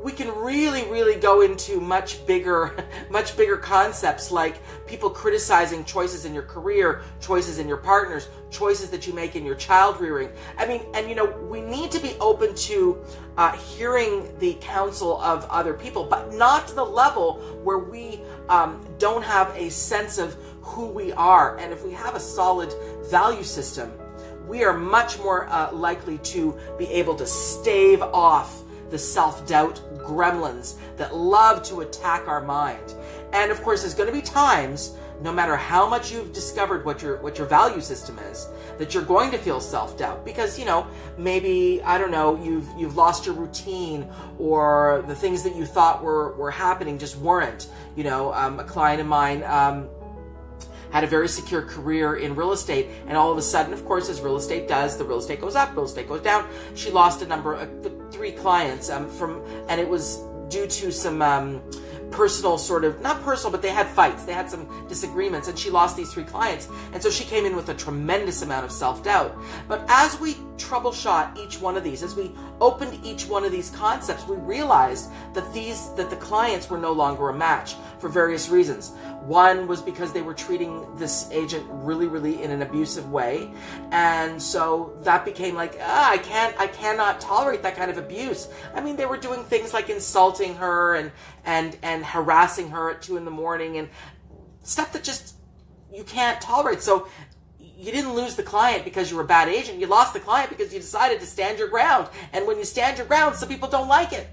we can really go into much bigger concepts, like people criticizing choices in your career, choices in your partners, choices that you make in your child rearing. I mean, and we need to be open to hearing the counsel of other people, but not to the level where we don't have a sense of who we are. And if we have a solid value system, we are much more likely to be able to stave off the self-doubt gremlins that love to attack our mind. And of course, there's going to be times, no matter how much you've discovered what your value system is, that you're going to feel self-doubt because, maybe, I don't know, you've lost your routine, or the things that you thought were happening just weren't. A client of mine had a very secure career in real estate, and all of a sudden, of course, as real estate does, the real estate goes up, real estate goes down. She lost a number of 3 clients and it was due to some personal not personal, but they had fights, they had some disagreements, and she lost these 3 clients. And so she came in with a tremendous amount of self-doubt. But as we troubleshot each one of these, as we opened each one of these concepts, we realized that the clients were no longer a match for various reasons. One was because they were treating this agent really in an abusive way, and so that became like, I cannot tolerate that kind of abuse. I mean, they were doing things like insulting her and harassing her at 2 a.m. and stuff that just you can't tolerate. So you didn't lose the client because you were a bad agent. You lost the client because you decided to stand your ground. And when you stand your ground, some people don't like it.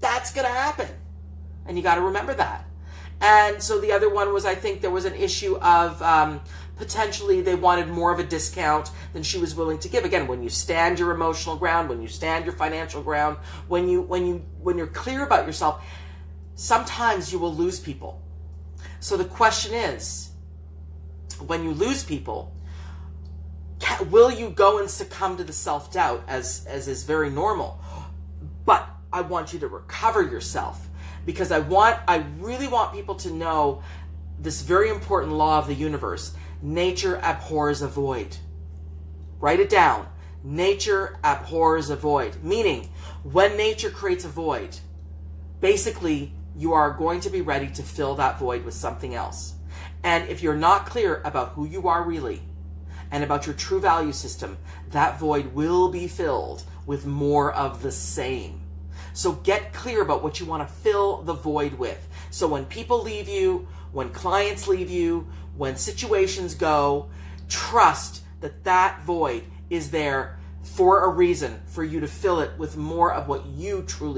That's going to happen. And you got to remember that. And so the other one was, I think there was an issue of potentially they wanted more of a discount than she was willing to give. Again, when you stand your emotional ground, when you stand your financial ground, when you're clear about yourself, sometimes you will lose people. So the question is, when you lose people, will you go and succumb to the self-doubt, as is very normal? But I want you to recover yourself, because I really want people to know this very important law of the universe. Nature abhors a void. Write it down. Nature abhors a void. Meaning, when nature creates a void, basically, you are going to be ready to fill that void with something else. And if you're not clear about who you are really, and about your true value system, that void will be filled with more of the same. So get clear about what you want to fill the void with. So when people leave you, when clients leave you, when situations go, trust that that void is there for a reason, for you to fill it with more of what you truly